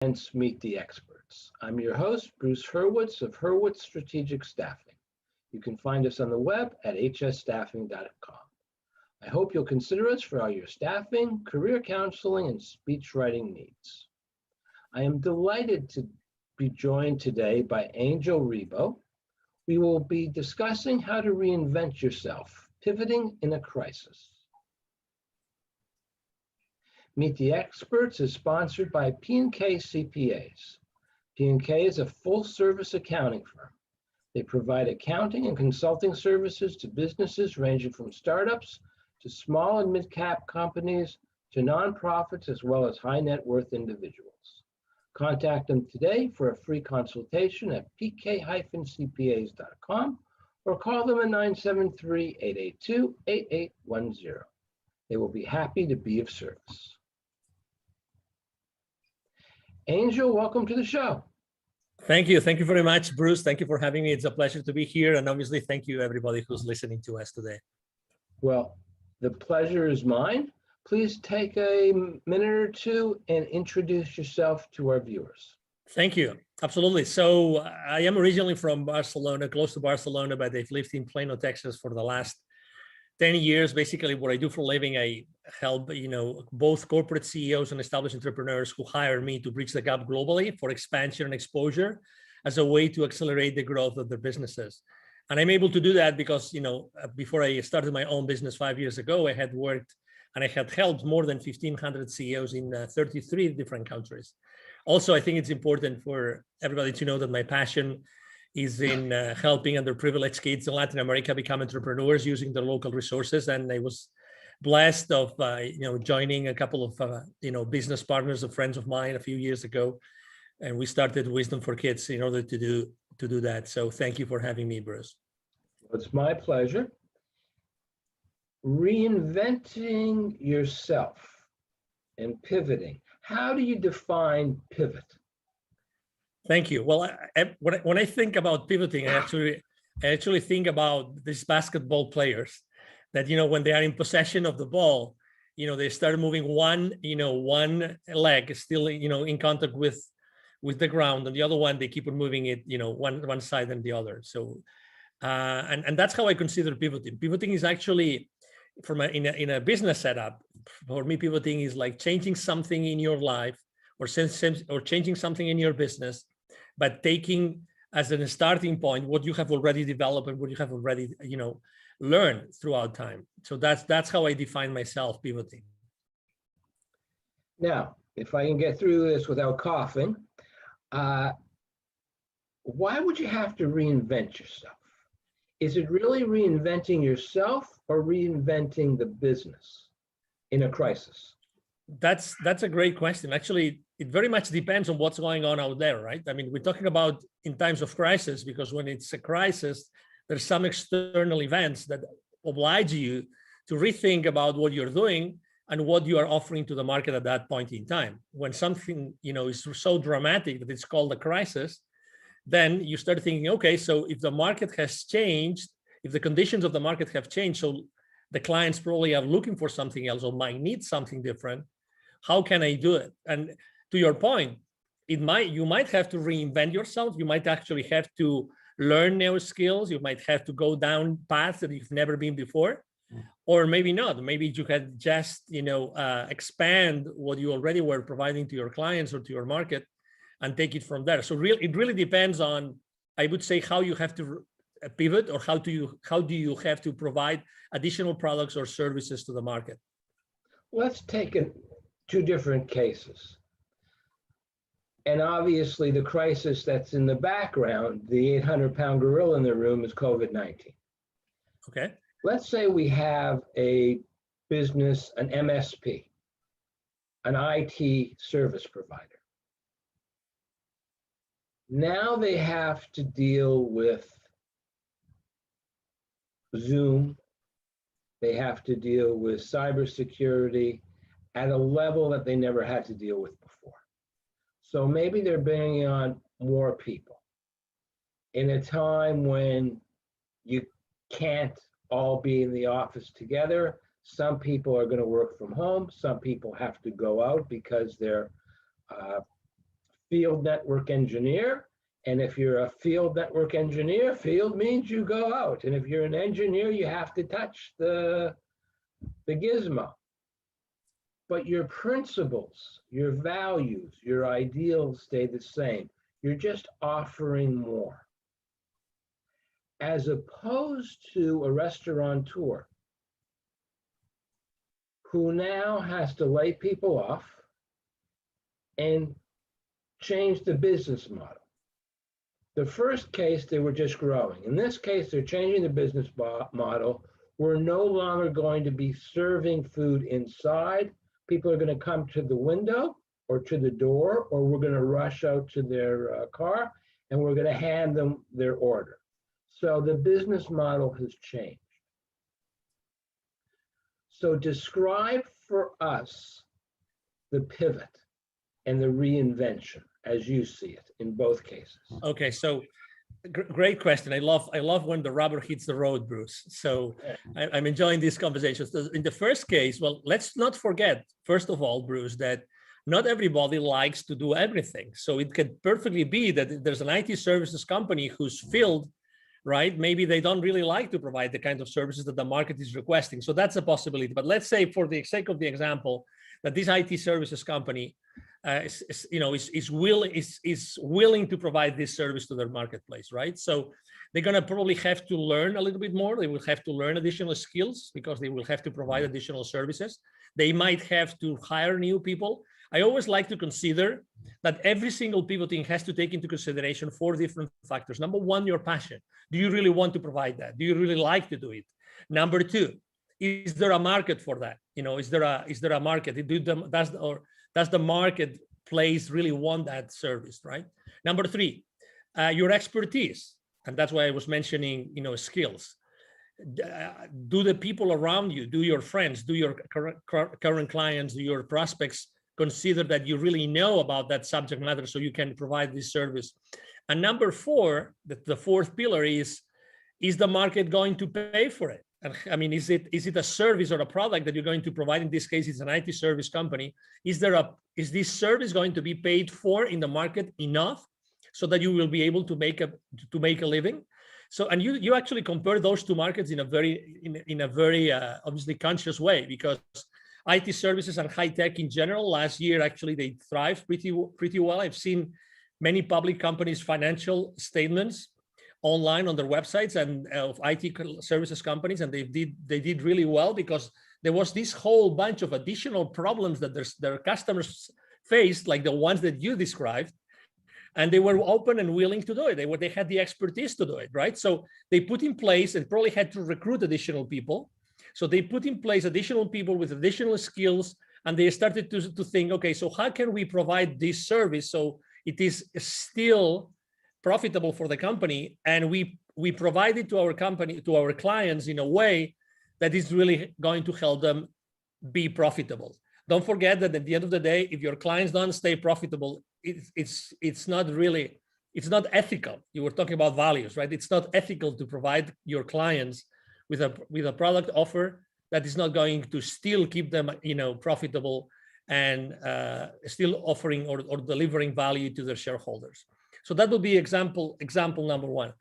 Meet the Experts. I'm your host, Bruce Hurwitz of Hurwitz Strategic Staffing. You can find us on the web at hsstaffing.com. I hope you'll consider us for all your staffing, career counseling, and speech writing needs. I am delighted to be joined today by Angel Ribo. We will be discussing how to reinvent yourself, pivoting in a crisis. Meet the Experts is sponsored by P&K CPAs. P&K is a full-service accounting firm. They provide accounting and consulting services to businesses ranging from startups to small and mid-cap companies to nonprofits as well as high-net-worth individuals. Contact them today for a free consultation at pk-cpas.com or call them at 973-882-8810. They will be happy to be of service. Angel, welcome to the show. Thank you. Thank you very much, Bruce. Thank you for having me. It's a pleasure to be here. And obviously, thank you, everybody who's listening to us today. Well, the pleasure is mine. Please take a minute or two and introduce yourself to our viewers. Thank you. Absolutely. So I am originally from Barcelona, close to Barcelona, but I've lived in Plano, Texas for the last 10 years. Basically, what I do for a living, I help both corporate CEOs and established entrepreneurs who hire me to bridge the gap globally for expansion and exposure as a way to accelerate the growth of their businesses. And I'm able to do that because, before I started my own business 5 years ago, I had worked and I had helped more than 1,500 CEOs in 33 different countries. Also, I think it's important for everybody to know that my passion is in helping underprivileged kids in Latin America become entrepreneurs using their local resources. And I was blessed of joining a couple of business partners, of friends of mine a few years ago, and we started Wisdom for Kids in order to do that. So thank you for having me, Bruce. It's my pleasure. Reinventing yourself and pivoting. How do you define pivot? Thank you. Well, when I think about pivoting, I actually think about these basketball players that, when they are in possession of the ball, they start moving one leg is still, in contact with the ground, and the other one, they keep on moving it, one side and the other. So, and that's how I consider pivoting. Pivoting is actually in a business setup. For me, pivoting is like changing something in your life or changing something in your business, but taking as a starting point what you have already developed and what you have already learned throughout time. So that's how I define myself pivoting. Now, if I can get through this without coughing, why would you have to reinvent yourself? Is it really reinventing yourself or reinventing the business in a crisis? That's a great question. Actually, it very much depends on what's going on out there, right? I mean, we're talking about in times of crisis, because when it's a crisis, there's some external events that oblige you to rethink about what you're doing and what you are offering to the market at that point in time. When something, is so dramatic that it's called a crisis, then you start thinking, okay, so if the market has changed, if the conditions of the market have changed, so the clients probably are looking for something else or might need something different. How can I do it? And to your point, you might have to reinvent yourself. You might actually have to learn new skills. You might have to go down paths that you've never been before, or maybe not. Maybe you can just, expand what you already were providing to your clients or to your market and take it from there. So it really depends on, I would say, how you have to pivot, or how do you have to provide additional products or services to the market. Let's take two different cases. And obviously the crisis that's in the background, the 800-pound gorilla in the room, is COVID-19. Okay. Let's say we have a business, an MSP, an IT service provider. Now they have to deal with Zoom. They have to deal with cybersecurity at a level that they never had to deal with before. So maybe they're bringing on more people in a time when you can't all be in the office together. Some people are going to work from home. Some people have to go out because their field network engineer. And if you're a field network engineer, field means you go out. And if you're an engineer, you have to touch the gizmo. But your principles, your values, your ideals stay the same. You're just offering more. As opposed to a restaurateur who now has to lay people off and change the business model. The first case, they were just growing. In this case, they're changing the business model. We're no longer going to be serving food inside. People are going to come to the window or to the door, or we're going to rush out to their car, and we're going to hand them their order. So the business model has changed. So describe for us the pivot and the reinvention as you see it in both cases. Okay, so great question. I love when the rubber hits the road, Bruce. So I'm enjoying these conversations. In the first case, well, let's not forget, first of all, Bruce, that not everybody likes to do everything. So it could perfectly be that there's an IT services company who's filled, right? Maybe they don't really like to provide the kind of services that the market is requesting. So that's a possibility. But let's say, for the sake of the example, that this IT services company is willing to provide this service to their marketplace, right? So they're going to probably have to learn a little bit more. They will have to learn additional skills because they will have to provide additional services. They might have to hire new people. I always like to consider that every single pivoting has to take into consideration 4 different factors. Number 1, your passion. Do you really want to provide that? Do you really like to do it? Number 2, is there a market for that? Is there a market? Does the marketplace really want that service, right? Number 3, your expertise, and that's why I was mentioning, skills. Do the people around you, do your friends, do your current clients, do your prospects consider that you really know about that subject matter so you can provide this service? And number 4, the fourth pillar is the market going to pay for it? And I mean, is it a service or a product that you're going to provide? In this case, it's an IT service company. Is this service going to be paid for in the market enough so that you will be able to make a living? So, and you actually compare those 2 markets in a very obviously conscious way, because IT services and high tech in general, last year actually they thrived pretty well. I've seen many public companies' financial statements online on their websites and of IT services companies, and they did really well because there was this whole bunch of additional problems that their customers faced, like the ones that you described, and they were open and willing to do it. They had the expertise to do it, right? So they put in place and probably had to recruit additional people. So they put in place additional people with additional skills, and they started to think, okay, so how can we provide this service so it is still profitable for the company, and we provide it to our clients in a way that is really going to help them be profitable. Don't forget that at the end of the day, if your clients don't stay profitable, it's not ethical. You were talking about values, right? It's not ethical to provide your clients with a product offer that is not going to still keep them, profitable and still offering or delivering value to their shareholders. So that would be example number 1.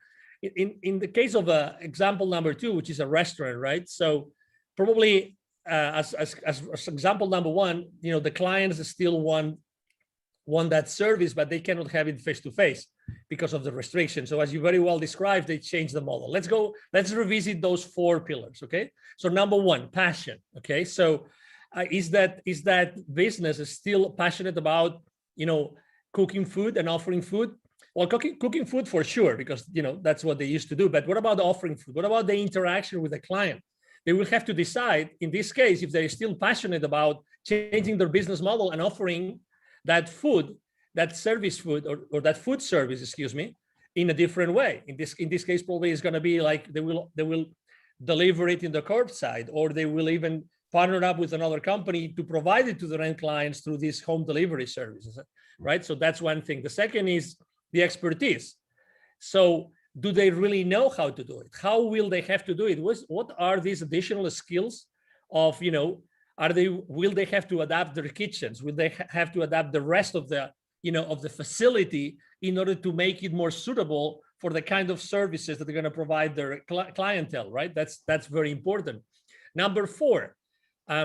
In the case of example number 2, which is a restaurant, right? So probably as example number 1, the clients still want that service, but they cannot have it face to face because of the restrictions. So as you very well described, they changed the model. Let's revisit those 4 pillars. Okay. So number 1, passion. Okay. So is that business is still passionate about, cooking food and offering food? Well, cooking food for sure, because that's what they used to do. But what about offering food? What about the interaction with the client? They will have to decide in this case if they're still passionate about changing their business model and offering that food, that service food, or that food service, in a different way. In this case, probably it's going to be like they will deliver it in the curbside, or they will even partner up with another company to provide it to their end clients through these home delivery services, right? So that's one thing. The second is the expertise. So do they really know how to do it? How will they have to do it? What are these additional skills of, will they have to adapt their kitchens? Will they have to adapt the rest of the of the facility in order to make it more suitable for the kind of services that they're going to provide their clientele, right? That's very important. Number four,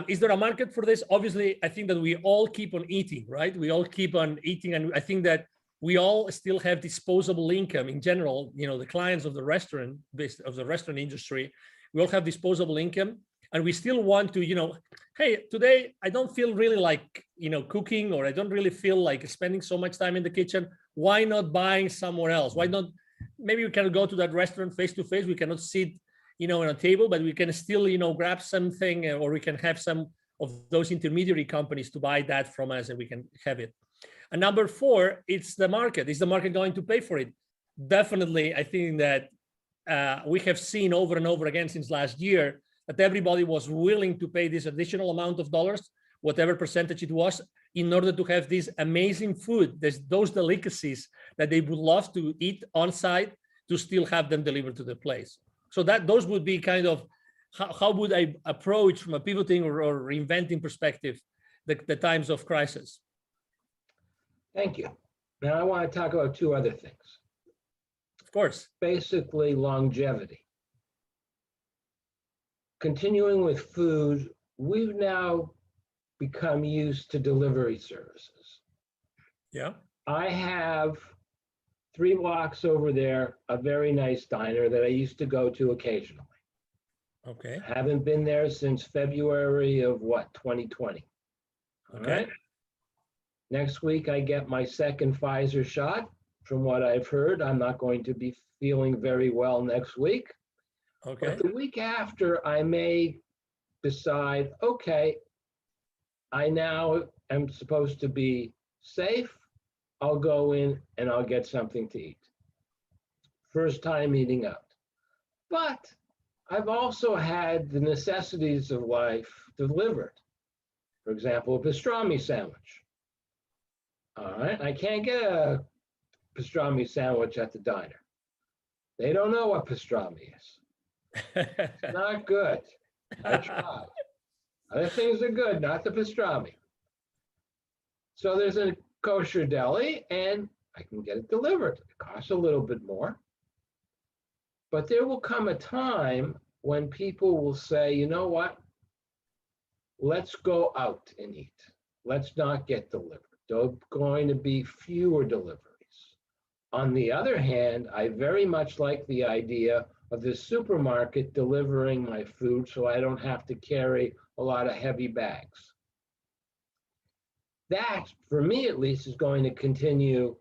is there a market for this? Obviously, I think that we all keep on eating, right? We all keep on eating, and I think that we all still have disposable income in general. The clients of the restaurant industry, we all have disposable income, and we still want to, hey, today I don't feel really like, cooking, or I don't really feel like spending so much time in the kitchen. Why not buying somewhere else? Why not? Maybe we can go to that restaurant face to face. We cannot sit, on a table, but we can still, grab something, or we can have some of those intermediary companies to buy that from us, and we can have it. And number four, it's the market. Is the market going to pay for it? Definitely. I think that we have seen over and over again since last year that everybody was willing to pay this additional amount of dollars, whatever percentage it was, in order to have this amazing food, those delicacies that they would love to eat on site, to still have them delivered to the place. So those would be kind of how would I approach, from a pivoting or reinventing perspective, the times of crisis. Thank you. Now I want to talk about two other things. Of course. Basically, longevity. Continuing with food, we've now become used to delivery services. Yeah. I have 3 blocks over there, a very nice diner that I used to go to occasionally. Okay. Haven't been there since February of 2020. All Okay. right. Next week, I get my second Pfizer shot. From what I've heard, I'm not going to be feeling very well next week. Okay. But the week after, I may decide, okay, I now am supposed to be safe. I'll go in and I'll get something to eat. First time eating out. But I've also had the necessities of life delivered. For example, a pastrami sandwich. All right, I can't get a pastrami sandwich at the diner. They don't know what pastrami is. It's not good. I tried. Other things are good, not the pastrami. So there's a kosher deli, and I can get it delivered. It costs a little bit more. But there will come a time when people will say, you know what? Let's go out and eat. Let's not get delivered. There are going to be fewer deliveries. On the other hand, I very much like the idea of the supermarket delivering my food so I don't have to carry a lot of heavy bags. That, for me at least, is going to continue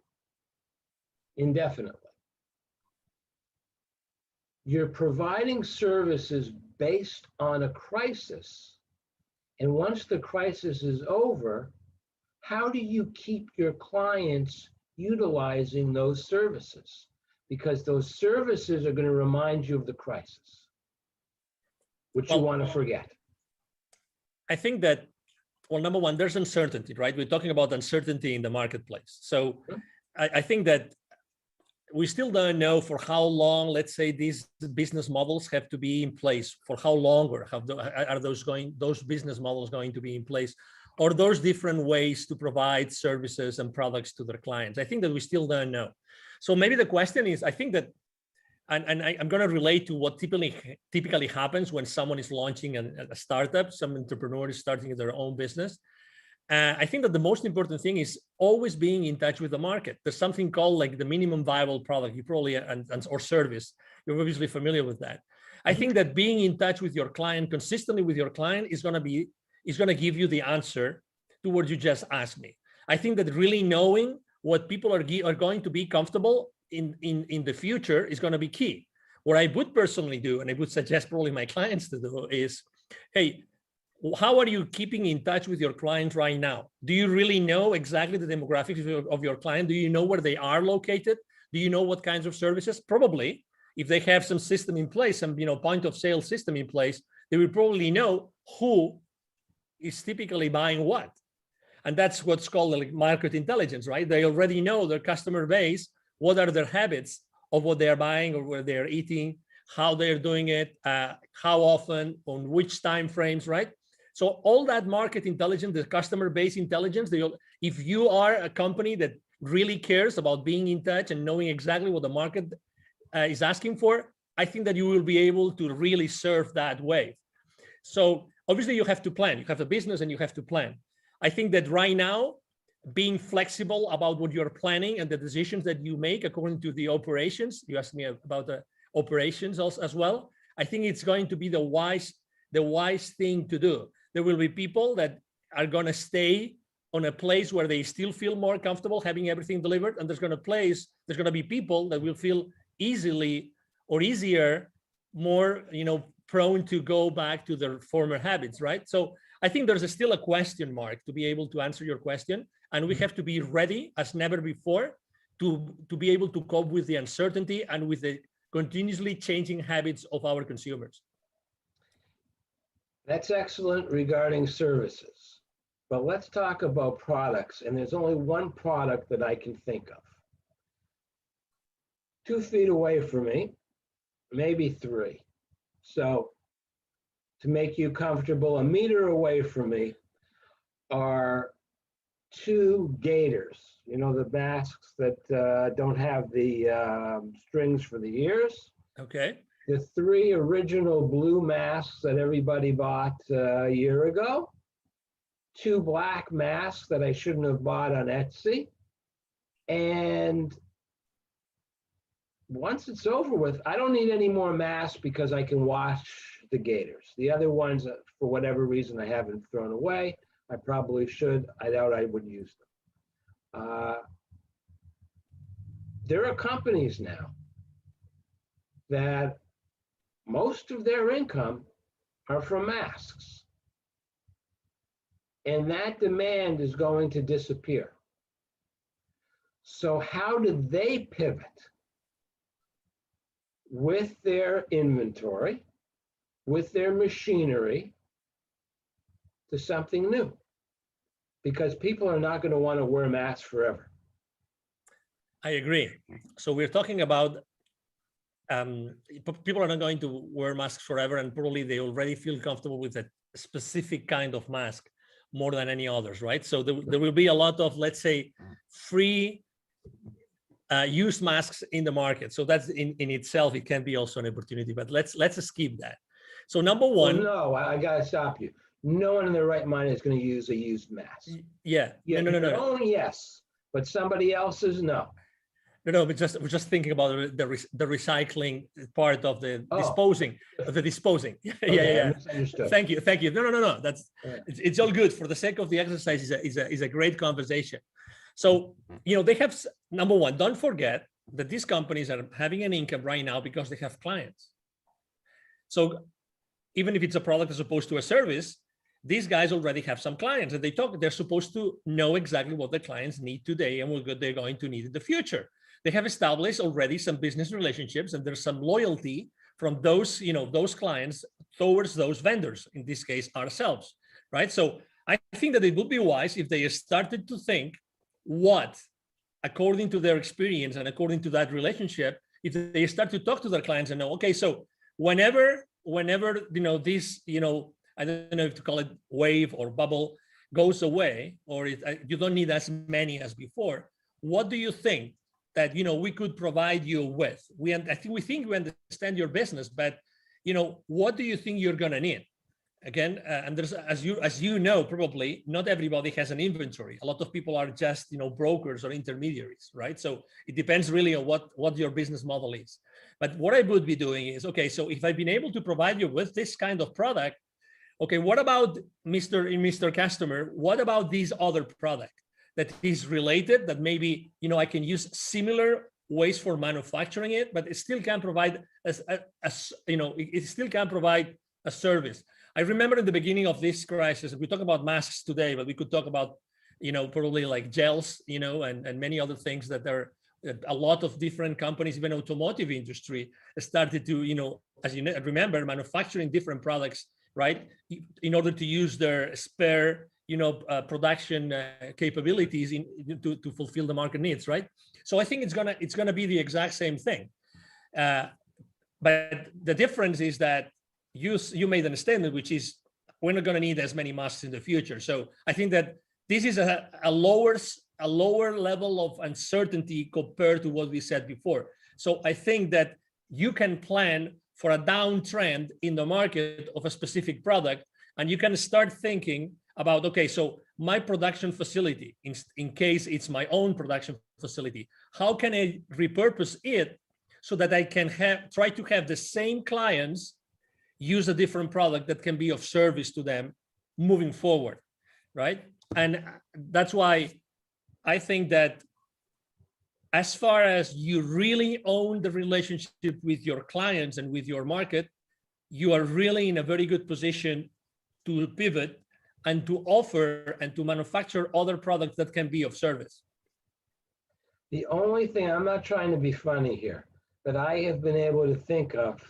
indefinitely. You're providing services based on a crisis, and once the crisis is over, how do you keep your clients utilizing those services? Because those services are going to remind you of the crisis, which you want to forget. I think that, well, number one, there's uncertainty, right? We're talking about uncertainty in the marketplace. So I think that we still don't know for how long, let's say, these business models have to be in place. For how long, or are those business models going to be in place, or those different ways to provide services and products to their clients? I think that we still don't know. So maybe the question is, I think that, and I'm going to relate to what typically happens when someone is launching a startup, some entrepreneur is starting their own business. I think that the most important thing is always being in touch with the market. There's something called like the minimum viable product. You probably, or service, you're obviously familiar with that. I think that being in touch with your client, consistently with your client, is going to give you the answer to what you just asked me. I think that really knowing what people are going to be comfortable in the future is going to be key. What I would personally do, and I would suggest probably my clients to do, is, hey, how are you keeping in touch with your client right now? Do you really know exactly the demographics of your client? Do you know where they are located? Do you know what kinds of services? Probably, if they have some system in place, some point of sale system in place, they will probably know who is typically buying what. And that's what's called like market intelligence, right? They already know their customer base, what are their habits of what they're buying or where they're eating, how they're doing it, how often, on which time frames, right? So all that market intelligence, the customer base intelligence, if you are a company that really cares about being in touch and knowing exactly what the market is asking for, I think that you will be able to really surf that wave. So obviously you have to plan. You have a business and you have to plan. I think that right now, being flexible about what you're planning and the decisions that you make according to the operations, you asked me about the operations as well. I think it's going to be the wise thing to do. There will be people that are going to stay on a place where they still feel more comfortable having everything delivered, and there's going to be people that will feel easier, more prone to go back to their former habits, right? So I think there's still a question mark to be able to answer your question, and we have to be ready as never before to be able to cope with the uncertainty and with the continuously changing habits of our consumers. That's excellent regarding services, but let's talk about products, and there's only one product that I can think of. 2 feet away from me, maybe 3. So to make you comfortable, 1 meter away from me are 2 gaiters. You know, the masks that don't have the strings for the ears. Okay. The 3 original blue masks that everybody bought a year ago. 2 black masks that I shouldn't have bought on Etsy. And once it's over with, I don't need any more masks because I can wash the gaiters. The other ones, for whatever reason, I haven't thrown away. I probably should. I doubt I would use them. There are companies now that most of their income are from masks. And that demand is going to disappear. So how did they pivot with their inventory, with their machinery, to something new? Because people are not going to want to wear masks forever. I agree. So we're talking about people are not going to wear masks forever, and probably they already feel comfortable with a specific kind of mask more than any others, right? So there will be a lot of, let's say, free use masks in the market. So that's in itself, it can be also an opportunity, but let's skip that. So number one. Well, no, I got to stop you. No one in their right mind is going to use a used mask. Yeah. No. Only yes, but somebody else's, no. No, but we're just thinking about the recycling part of the disposing. Yeah. Misunderstood. Thank you. No. It's all good. For the sake of the exercise, is a great conversation. So they have, number one, don't forget that these companies are having an income right now because they have clients. So even if it's a product as opposed to a service, these guys already have some clients, and they're supposed to know exactly what the clients need today and what they're going to need in the future. They have established already some business relationships, and there's some loyalty from those clients towards those vendors, in this case, ourselves, right? So I think that it would be wise if they started to think what, according to their experience and according to that relationship, if they start to talk to their clients and know, okay, so whenever this, I don't know if to call it wave or bubble, goes away, or you don't need as many as before, what do you think that we could provide you with? We think we understand your business, but what do you think you're gonna need? Again, and there's, as you know, probably not everybody has an inventory. A lot of people are just brokers or intermediaries, right? So it depends really on what your business model is. But what I would be doing is, okay, so if I've been able to provide you with this kind of product, okay, what about Mr. Customer? What about this other product that is related, that maybe I can use similar ways for manufacturing it, but it still can provide it still can provide a service. I remember in the beginning of this crisis, we talk about masks today, but we could talk about probably like gels, and many other things that are a lot of different companies, even automotive industry, started to as you remember, manufacturing different products, right, in order to use their spare production capabilities to fulfill the market needs, right? So I think it's gonna be the exact same thing, but the difference is that you made an statement, which is we're not going to need as many masks in the future. So I think that this is a lower level of uncertainty compared to what we said before. So I think that you can plan for a downtrend in the market of a specific product, and you can start thinking about, okay, so my production facility, in case it's my own production facility, how can I repurpose it so that I can try to have the same clients use a different product that can be of service to them moving forward, right? And that's why I think that as far as you really own the relationship with your clients and with your market, you are really in a very good position to pivot and to offer and to manufacture other products that can be of service. The only thing, I'm not trying to be funny here, but I have been able to think of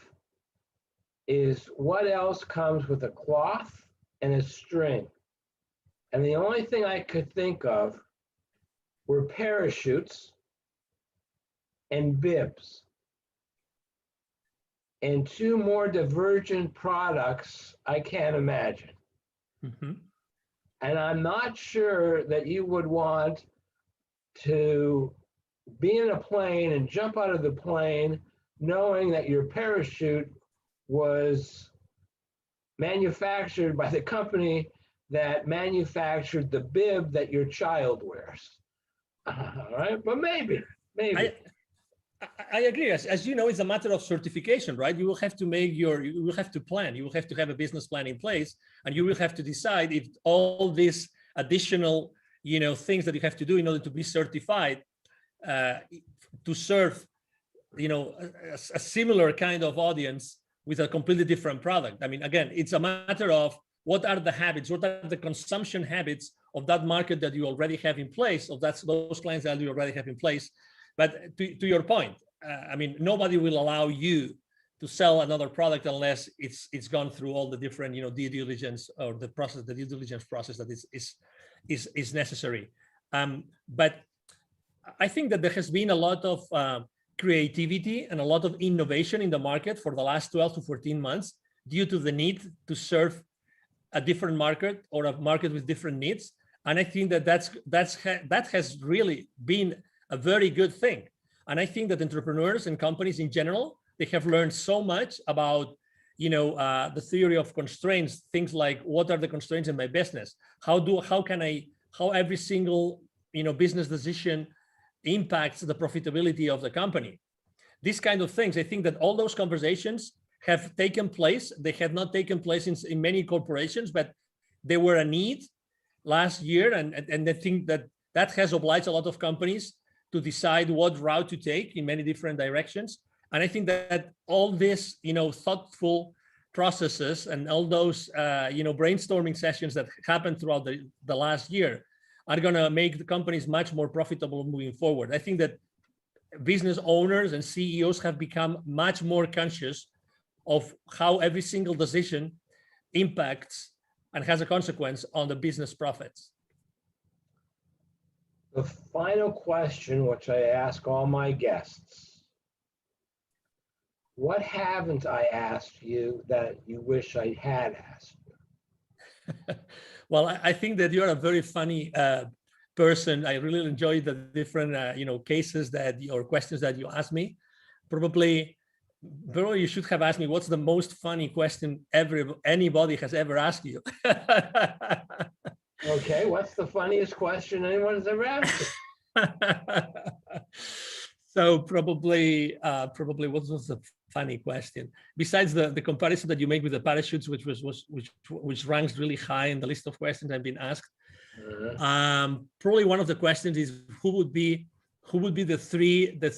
is what else comes with a cloth and a string. And the only thing I could think of were parachutes and bibs. And two more divergent products I can't imagine. Mm-hmm. And I'm not sure that you would want to be in a plane and jump out of the plane knowing that your parachute was manufactured by the company that manufactured the bib that your child wears. All right, but maybe. I agree. As you know, it's a matter of certification, right? You will have to you will have to plan. You will have to have a business plan in place, and you will have to decide if all these additional, things that you have to do in order to be certified to serve, a similar kind of audience with a completely different product. I mean, again, it's a matter of what are the habits, what are the consumption habits of that market that you already have in place, of those clients that you already have in place. But to your point, I mean, nobody will allow you to sell another product unless it's gone through all the different, due diligence or the due diligence process that is necessary. But I think that there has been a lot of creativity and a lot of innovation in the market for the last 12 to 14 months due to the need to serve a different market or a market with different needs. And I think that has really been a very good thing. And I think that entrepreneurs and companies in general, they have learned so much about, the theory of constraints, things like what are the constraints in my business? How every single, business decision impacts the profitability of the company. These kind of things, I think that all those conversations have taken place. They have not taken place in many corporations, but they were a need last year. And I think that has obliged a lot of companies to decide what route to take in many different directions. And I think that all this, thoughtful processes and all those, brainstorming sessions that happened throughout the last year are going to make the companies much more profitable moving forward. I think that business owners and CEOs have become much more conscious of how every single decision impacts and has a consequence on the business profits. The final question, which I ask all my guests, what haven't I asked you that you wish I had asked you? Well, I think that you're a very funny person. I really enjoy the different, cases or questions that you asked me. Probably you should have asked me what's the most funny question anybody has ever asked you. Okay, what's the funniest question anyone has ever asked you? So probably what was the funny question? Besides the comparison that you make with the parachutes, which ranks really high in the list of questions I've been asked. Probably one of the questions is who would be the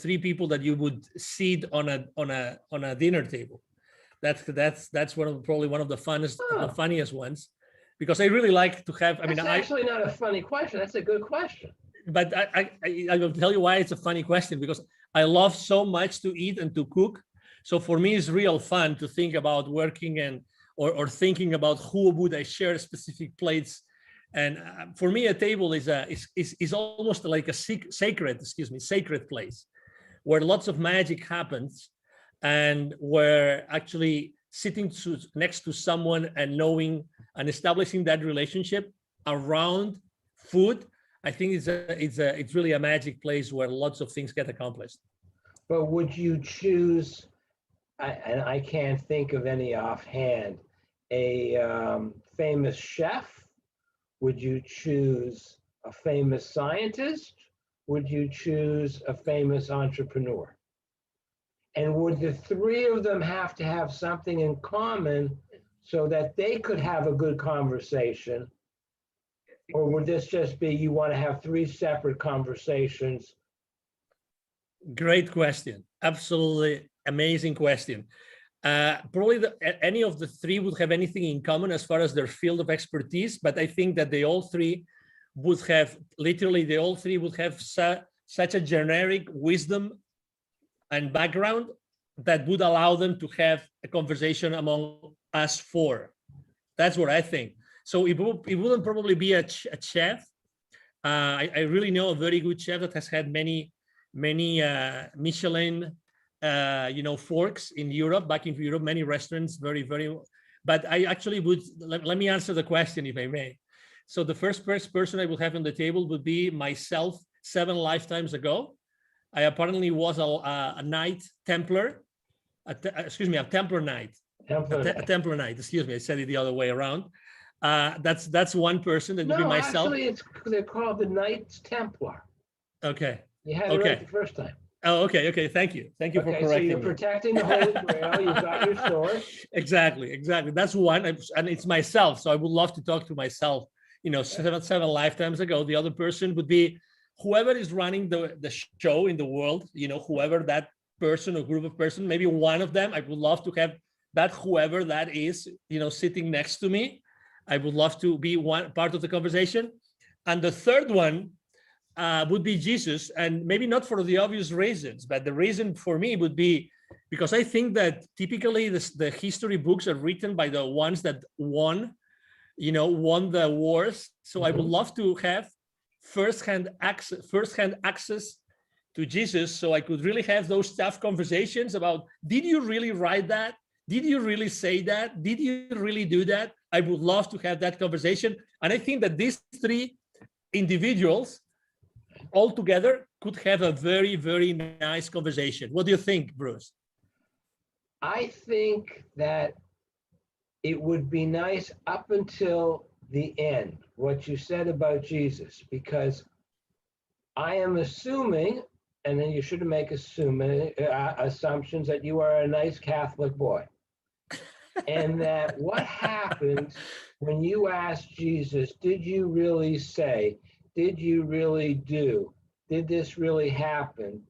three people that you would seat on a dinner table. That's probably one of the funniest ones, because I really like to have. That's actually not a funny question. That's a good question. But I will tell you why it's a funny question, because I love so much to eat and to cook. So for me, it's real fun to think about working or thinking about who would I share specific plates. And for me, a table is almost like a sacred place where lots of magic happens, and where actually sitting next to someone and knowing and establishing that relationship around food, I think it's really a magic place where lots of things get accomplished. But would you choose, and I can't think of any offhand, a famous chef? Would you choose a famous scientist? Would you choose a famous entrepreneur? And would the three of them have to have something in common so that they could have a good conversation? Or would this just be you want to have three separate conversations? Great question. Absolutely amazing question. Probably any of the three would have anything in common as far as their field of expertise, but I think that they all three would have, such a generic wisdom and background that would allow them to have a conversation among us four. That's what I think. So it wouldn't probably be a chef. I really know a very good chef that has had many Michelin forks in Europe, back in Europe, many restaurants, very, but I actually would, let me answer the question if I may. So the first person I would have on the table would be myself 7 lifetimes ago. I apparently was a Knight Templar, a Templar Knight. A Templar Knight, excuse me, I said it the other way around. That's one person, that would be myself. Actually, they're called the Knights Templar. Okay. You had it right the first time. Oh, okay. Thank you for correcting me. So you're protecting the Holy Grail. You've got your sword. Exactly. That's one, and it's myself. So I would love to talk to myself. 7 lifetimes ago. The other person would be whoever is running the show in the world. Whoever that person or group of person. Maybe one of them. I would love to have that whoever that is. Sitting next to me. I would love to be one part of the conversation. And the third one would be Jesus, and maybe not for the obvious reasons, but the reason for me would be because I think that typically the history books are written by the ones that won the wars. So I would love to have firsthand access to Jesus, so I could really have those tough conversations about, did you really write that? Did you really say that? Did you really do that? I would love to have that conversation. And I think that these three individuals all together could have a very, very nice conversation. What do you think, Bruce? I think that it would be nice up until the end, what you said about Jesus, because I am assuming, and then you shouldn't make assumptions, that you are a nice Catholic boy. And that what happens when you ask Jesus, did you really say, did you really do, did this really happen?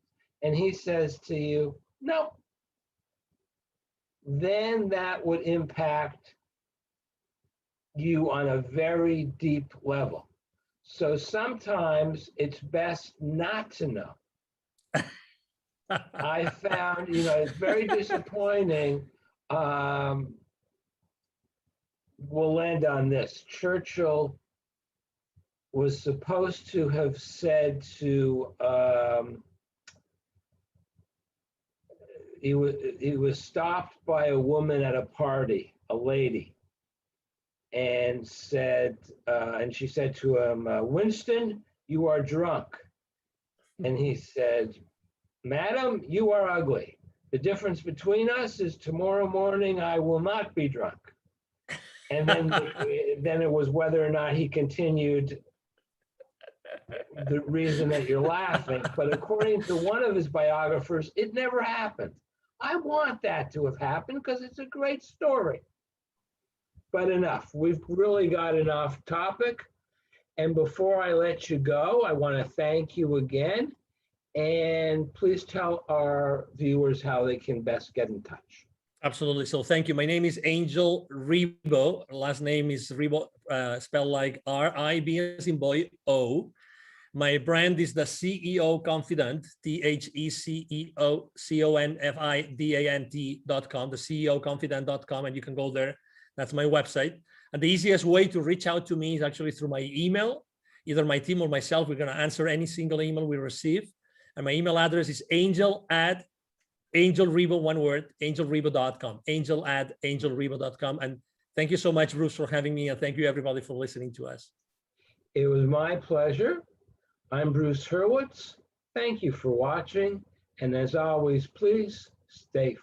And he says to you, no. Then that would impact you on a very deep level. So sometimes it's best not to know. I found, it's very disappointing. We'll end on this. Churchill was supposed to have said to, he was stopped by a woman at a party, a lady, and she said to him, Winston, you are drunk. And he said, Madam, you are ugly. The difference between us is tomorrow morning I will not be drunk. And then it was whether or not he continued the reason that you're laughing. But according to one of his biographers, it never happened. I want that to have happened because it's a great story. But enough. We've really got an off topic. And before I let you go, I want to thank you again. And please tell our viewers how they can best get in touch. Absolutely. So thank you. My name is Angel Ribo. Last name is Ribo, spelled like R-I-B as in boy, O. My brand is the CEO Confidant, THECEO CONFIDANT.com, the CEOConfidant.com, and you can go there. That's my website. And the easiest way to reach out to me is actually through my email. Either my team or myself, we're going to answer any single email we receive. And my email address is angel@ Angel Ribo, one word, angelribo.com, angel@angelribo.com. And thank you so much, Bruce, for having me. And thank you, everybody, for listening to us. It was my pleasure. I'm Bruce Hurwitz. Thank you for watching. And as always, please stay focused.